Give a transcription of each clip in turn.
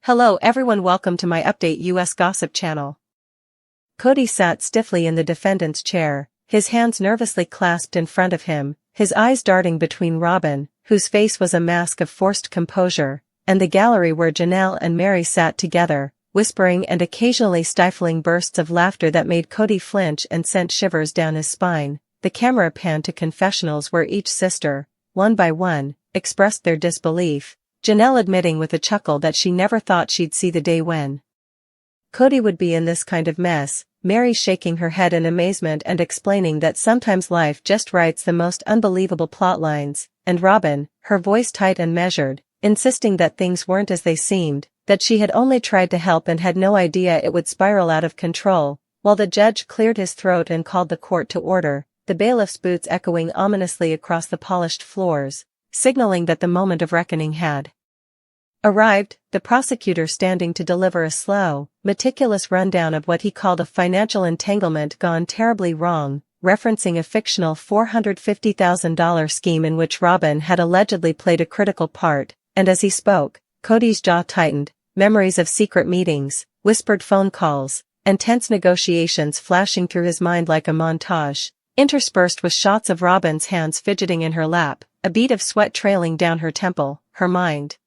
Hello everyone, welcome to my update US Gossip channel. Kody sat stiffly in the defendant's chair, his hands nervously clasped in front of him, his eyes darting between Robyn, whose face was a mask of forced composure, and the gallery where Janelle and Mary sat together, whispering and occasionally stifling bursts of laughter that made Kody flinch and sent shivers down his spine. The camera panned to confessionals where each sister, one by one, expressed their disbelief, Janelle admitting with a chuckle that she never thought she'd see the day when Kody would be in this kind of mess, Mary shaking her head in amazement and explaining that sometimes life just writes the most unbelievable plot lines, and Robyn, her voice tight and measured, insisting that things weren't as they seemed, that she had only tried to help and had no idea it would spiral out of control, while the judge cleared his throat and called the court to order, the bailiff's boots echoing ominously across the polished floors, signaling that the moment of reckoning had arrived, the prosecutor standing to deliver a slow, meticulous rundown of what he called a financial entanglement gone terribly wrong, referencing a fictional $450,000 scheme in which Robyn had allegedly played a critical part, and as he spoke, Kody's jaw tightened, memories of secret meetings, whispered phone calls, and tense negotiations flashing through his mind like a montage, interspersed with shots of Robyn's hands fidgeting in her lap, a bead of sweat trailing down her temple, her mind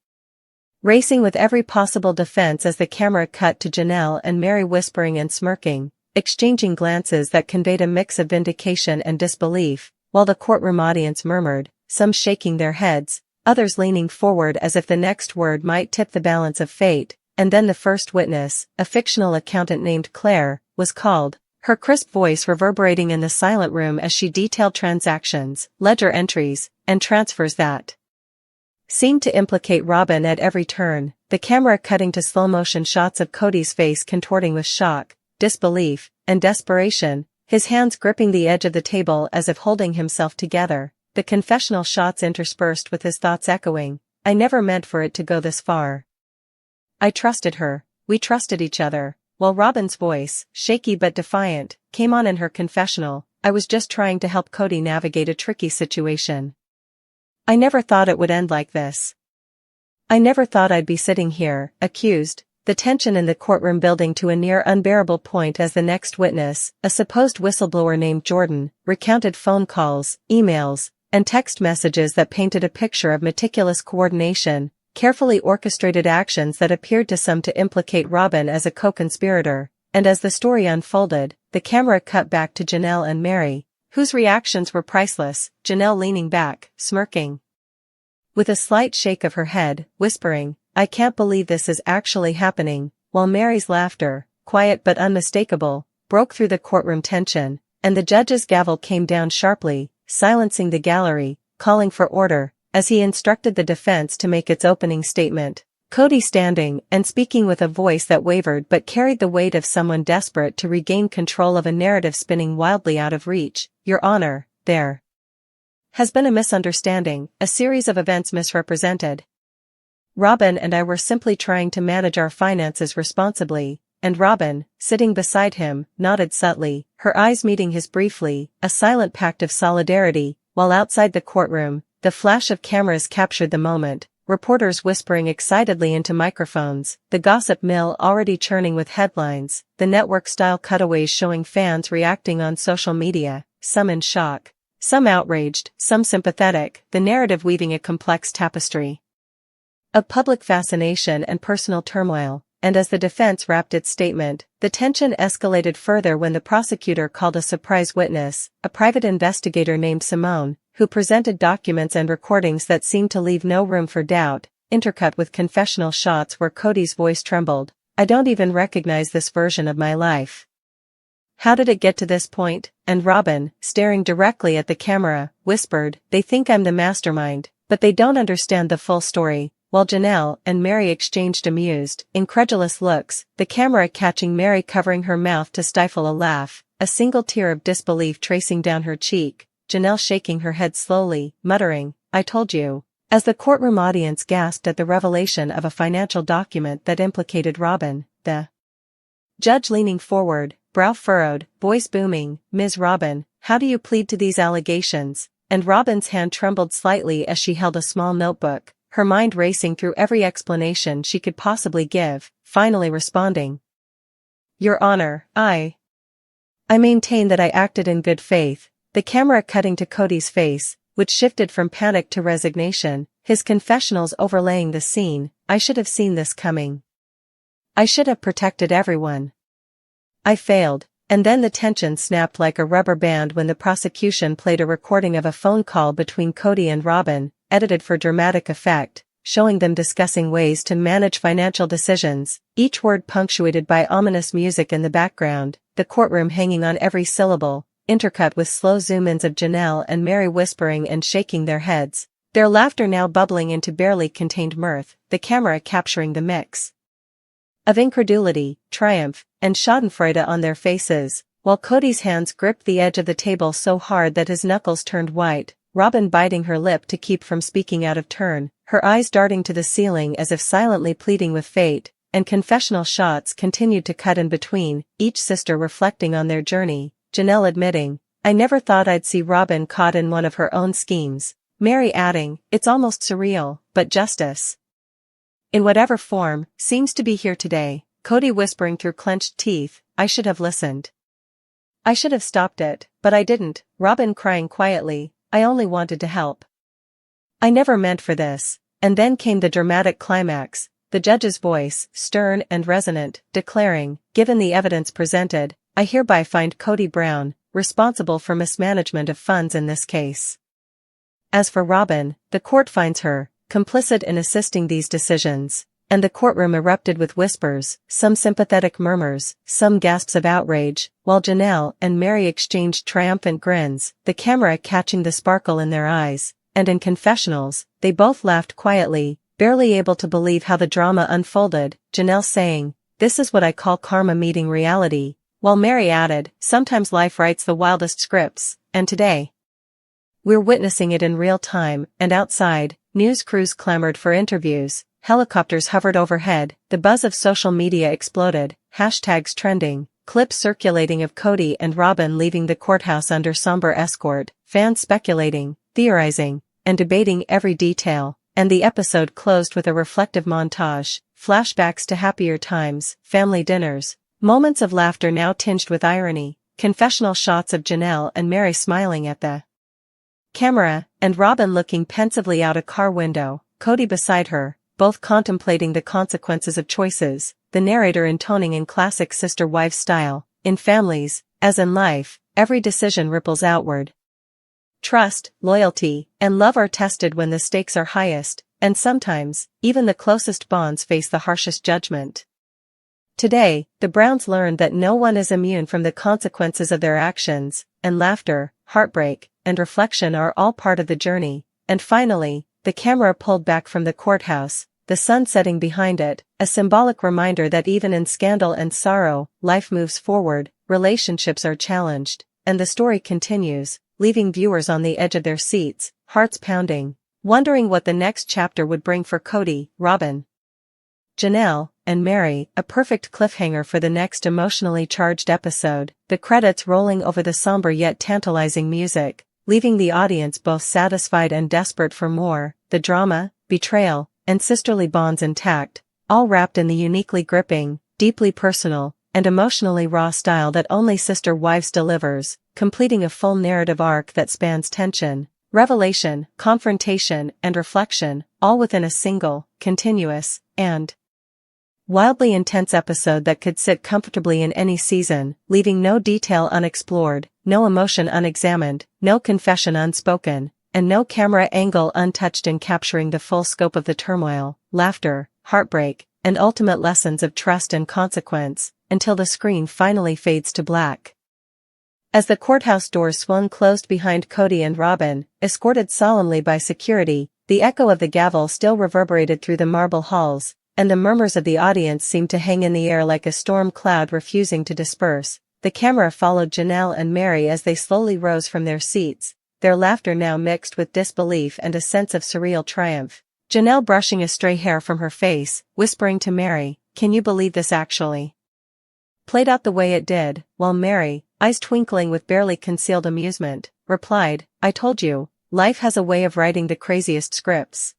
racing with every possible defense as the camera cut to Janelle and Mary whispering and smirking, exchanging glances that conveyed a mix of vindication and disbelief, while the courtroom audience murmured, some shaking their heads, others leaning forward as if the next word might tip the balance of fate, and then the first witness, a fictional accountant named Claire, was called, her crisp voice reverberating in the silent room as she detailed transactions, ledger entries, and transfers that seemed to implicate Robyn at every turn, the camera cutting to slow-motion shots of Kody's face contorting with shock, disbelief, and desperation, his hands gripping the edge of the table as if holding himself together, the confessional shots interspersed with his thoughts echoing, I never meant for it to go this far. I trusted her, we trusted each other, while Robyn's voice, shaky but defiant, came on in her confessional, I was just trying to help Kody navigate a tricky situation. I never thought it would end like this. I never thought I'd be sitting here, accused, the tension in the courtroom building to a near unbearable point as the next witness, a supposed whistleblower named Jordan, recounted phone calls, emails, and text messages that painted a picture of meticulous coordination, carefully orchestrated actions that appeared to some to implicate Robyn as a co-conspirator, and as the story unfolded, the camera cut back to Janelle and Mary, whose reactions were priceless, Janelle leaning back, smirking with a slight shake of her head, whispering, I can't believe this is actually happening, while Mary's laughter, quiet but unmistakable, broke through the courtroom tension, and the judge's gavel came down sharply, silencing the gallery, calling for order, as he instructed the defense to make its opening statement. Kody standing and speaking with a voice that wavered but carried the weight of someone desperate to regain control of a narrative spinning wildly out of reach. Your Honor, there has been a misunderstanding, a series of events misrepresented. Robyn and I were simply trying to manage our finances responsibly, and Robyn, sitting beside him, nodded subtly, her eyes meeting his briefly, a silent pact of solidarity, while outside the courtroom, the flash of cameras captured the moment. Reporters whispering excitedly into microphones, the gossip mill already churning with headlines, the network-style cutaways showing fans reacting on social media, some in shock, some outraged, some sympathetic, the narrative weaving a complex tapestry of public fascination and personal turmoil, and as the defense wrapped its statement, the tension escalated further when the prosecutor called a surprise witness, a private investigator named Simone, who presented documents and recordings that seemed to leave no room for doubt, intercut with confessional shots where Kody's voice trembled, I don't even recognize this version of my life. How did it get to this point? And Robyn, staring directly at the camera, whispered, they think I'm the mastermind, but they don't understand the full story, while Janelle and Mary exchanged amused, incredulous looks, the camera catching Mary covering her mouth to stifle a laugh, a single tear of disbelief tracing down her cheek, Janelle shaking her head slowly, muttering, I told you, as the courtroom audience gasped at the revelation of a financial document that implicated Robyn, the judge leaning forward, brow furrowed, voice booming, Ms. Robyn, how do you plead to these allegations? And Robyn's hand trembled slightly as she held a small notebook, her mind racing through every explanation she could possibly give, finally responding. "Your Honor, I maintain that I acted in good faith," the camera cutting to Kody's face, which shifted from panic to resignation, his confessionals overlaying the scene. "I should have seen this coming. I should have protected everyone. I failed." And then the tension snapped like a rubber band when the prosecution played a recording of a phone call between Kody and Robyn, edited for dramatic effect, showing them discussing ways to manage financial decisions, each word punctuated by ominous music in the background, the courtroom hanging on every syllable, intercut with slow zoom-ins of Janelle and Mary whispering and shaking their heads, their laughter now bubbling into barely contained mirth, the camera capturing the mix of incredulity, triumph, and schadenfreude on their faces, while Kody's hands gripped the edge of the table so hard that his knuckles turned white, Robyn biting her lip to keep from speaking out of turn, her eyes darting to the ceiling as if silently pleading with fate, and confessional shots continued to cut in between, each sister reflecting on their journey, Janelle admitting, "I never thought I'd see Robyn caught in one of her own schemes," Mary adding, "It's almost surreal, but justice, in whatever form, seems to be here today," Kody whispering through clenched teeth, "I should have listened. I should have stopped it, but I didn't," Robyn crying quietly, "I only wanted to help. I never meant for this." And then came the dramatic climax, the judge's voice, stern and resonant, declaring, "Given the evidence presented, I hereby find Kody Brown responsible for mismanagement of funds in this case. As for Robyn, the court finds her complicit in assisting these decisions," and the courtroom erupted with whispers, some sympathetic murmurs, some gasps of outrage, while Janelle and Mary exchanged triumphant grins, the camera catching the sparkle in their eyes, and in confessionals, they both laughed quietly, barely able to believe how the drama unfolded, Janelle saying, "This is what I call karma meeting reality," while Mary added, "Sometimes life writes the wildest scripts, and today we're witnessing it in real time." And outside, news crews clamored for interviews, helicopters hovered overhead, the buzz of social media exploded, hashtags trending, clips circulating of Kody and Robyn leaving the courthouse under somber escort, fans speculating, theorizing, and debating every detail, and the episode closed with a reflective montage, flashbacks to happier times, family dinners, moments of laughter now tinged with irony, confessional shots of Janelle and Mary smiling at the camera, and Robyn looking pensively out a car window, Kody beside her, both contemplating the consequences of choices, the narrator intoning in classic sister-wife style, "In families, as in life, every decision ripples outward. Trust, loyalty, and love are tested when the stakes are highest, and sometimes, even the closest bonds face the harshest judgment." Today, the Browns learned that no one is immune from the consequences of their actions, and laughter, heartbreak, and reflection are all part of the journey. And finally, the camera pulled back from the courthouse, the sun setting behind it, a symbolic reminder that even in scandal and sorrow, life moves forward, relationships are challenged, and the story continues, leaving viewers on the edge of their seats, hearts pounding, wondering what the next chapter would bring for Kody, Robyn, Janelle, and Mary, a perfect cliffhanger for the next emotionally charged episode, the credits rolling over the somber yet tantalizing music, leaving the audience both satisfied and desperate for more, the drama, betrayal, and sisterly bonds intact, all wrapped in the uniquely gripping, deeply personal, and emotionally raw style that only Sister Wives delivers, completing a full narrative arc that spans tension, revelation, confrontation, and reflection, all within a single, continuous, and wildly intense episode that could sit comfortably in any season, leaving no detail unexplored, no emotion unexamined, no confession unspoken, and no camera angle untouched in capturing the full scope of the turmoil, laughter, heartbreak, and ultimate lessons of trust and consequence, until the screen finally fades to black. As the courthouse doors swung closed behind Kody and Robyn, escorted solemnly by security, the echo of the gavel still reverberated through the marble halls, and the murmurs of the audience seemed to hang in the air like a storm cloud refusing to disperse. The camera followed Janelle and Mary as they slowly rose from their seats, their laughter now mixed with disbelief and a sense of surreal triumph. Janelle brushing a stray hair from her face, whispering to Mary, "Can you believe this actually played out the way it did?" While Mary, eyes twinkling with barely concealed amusement, replied, "I told you, life has a way of writing the craziest scripts."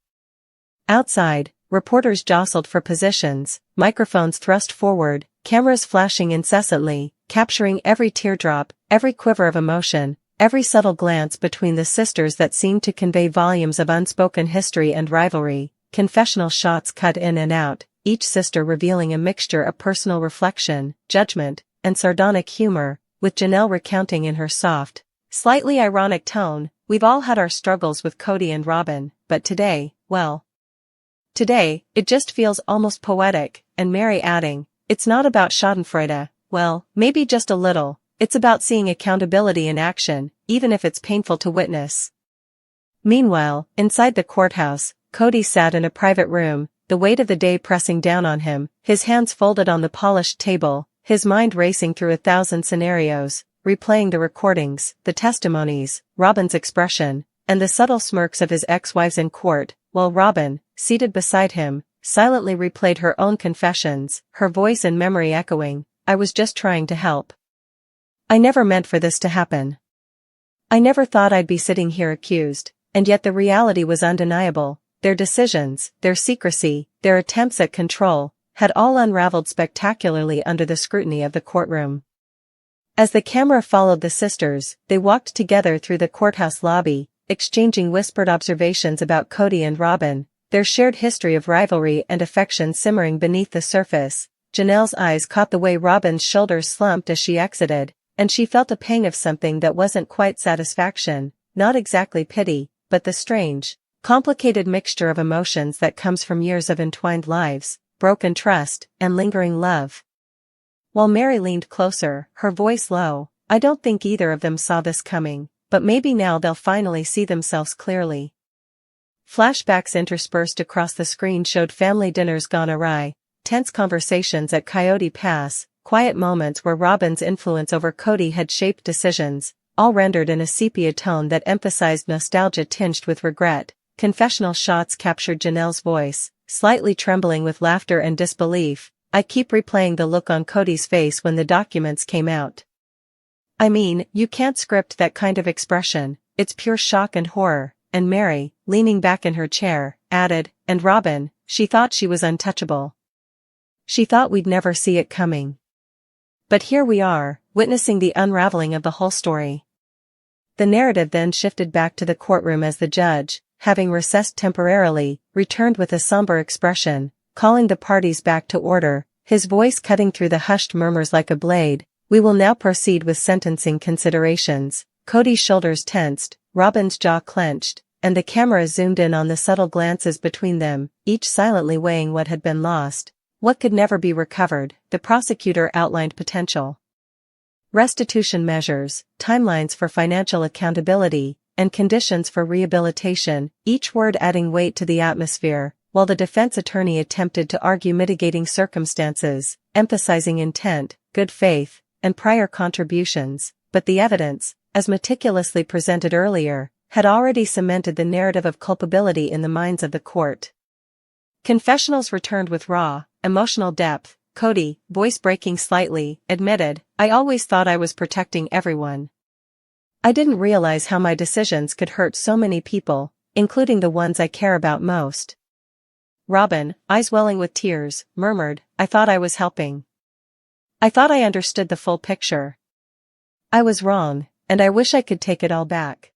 Outside, reporters jostled for positions, microphones thrust forward, cameras flashing incessantly, capturing every teardrop, every quiver of emotion, every subtle glance between the sisters that seemed to convey volumes of unspoken history and rivalry. Confessional shots cut in and out, each sister revealing a mixture of personal reflection, judgment, and sardonic humor, with Janelle recounting in her soft, slightly ironic tone, "We've all had our struggles with Kody and Robyn, but today, well. Today, it just feels almost poetic," and Mary adding, "It's not about schadenfreude, well, maybe just a little, it's about seeing accountability in action, even if it's painful to witness." Meanwhile, inside the courthouse, Kody sat in a private room, the weight of the day pressing down on him, his hands folded on the polished table, his mind racing through 1,000 scenarios, replaying the recordings, the testimonies, Robyn's expression, and the subtle smirks of his ex-wives in court, while Robyn, seated beside him, silently replayed her own confessions, her voice and memory echoing, "I was just trying to help. I never meant for this to happen. I never thought I'd be sitting here accused," and yet the reality was undeniable. Their decisions, their secrecy, their attempts at control, had all unraveled spectacularly under the scrutiny of the courtroom. As the camera followed the sisters, they walked together through the courthouse lobby, exchanging whispered observations about Kody and Robyn, their shared history of rivalry and affection simmering beneath the surface. Janelle's eyes caught the way Robyn's shoulders slumped as she exited, and she felt a pang of something that wasn't quite satisfaction, not exactly pity, but the strange, complicated mixture of emotions that comes from years of entwined lives, broken trust, and lingering love. While Mary leaned closer, her voice low, "I don't think either of them saw this coming, but maybe now they'll finally see themselves clearly." Flashbacks interspersed across the screen showed family dinners gone awry, tense conversations at Coyote Pass, quiet moments where Robyn's influence over Kody had shaped decisions, all rendered in a sepia tone that emphasized nostalgia tinged with regret. Confessional shots captured Janelle's voice, slightly trembling with laughter and disbelief. "I keep replaying the look on Kody's face when the documents came out. I mean, you can't script that kind of expression, it's pure shock and horror." And Mary, leaning back in her chair, added, "And Robyn, she thought she was untouchable. She thought we'd never see it coming. But here we are, witnessing the unraveling of the whole story." The narrative then shifted back to the courtroom as the judge, having recessed temporarily, returned with a somber expression, calling the parties back to order, his voice cutting through the hushed murmurs like a blade. "We will now proceed with sentencing considerations." Kody's shoulders tensed, Robyn's jaw clenched, and the camera zoomed in on the subtle glances between them, each silently weighing what had been lost, what could never be recovered. The prosecutor outlined potential restitution measures, timelines for financial accountability, and conditions for rehabilitation, each word adding weight to the atmosphere, while the defense attorney attempted to argue mitigating circumstances, emphasizing intent, good faith, and prior contributions, but the evidence, as meticulously presented earlier, had already cemented the narrative of culpability in the minds of the court. Confessionals returned with raw, emotional depth. Kody, voice breaking slightly, admitted, "I always thought I was protecting everyone. I didn't realize how my decisions could hurt so many people, including the ones I care about most." Robyn, eyes welling with tears, murmured, "I thought I was helping. I thought I understood the full picture. I was wrong, and I wish I could take it all back."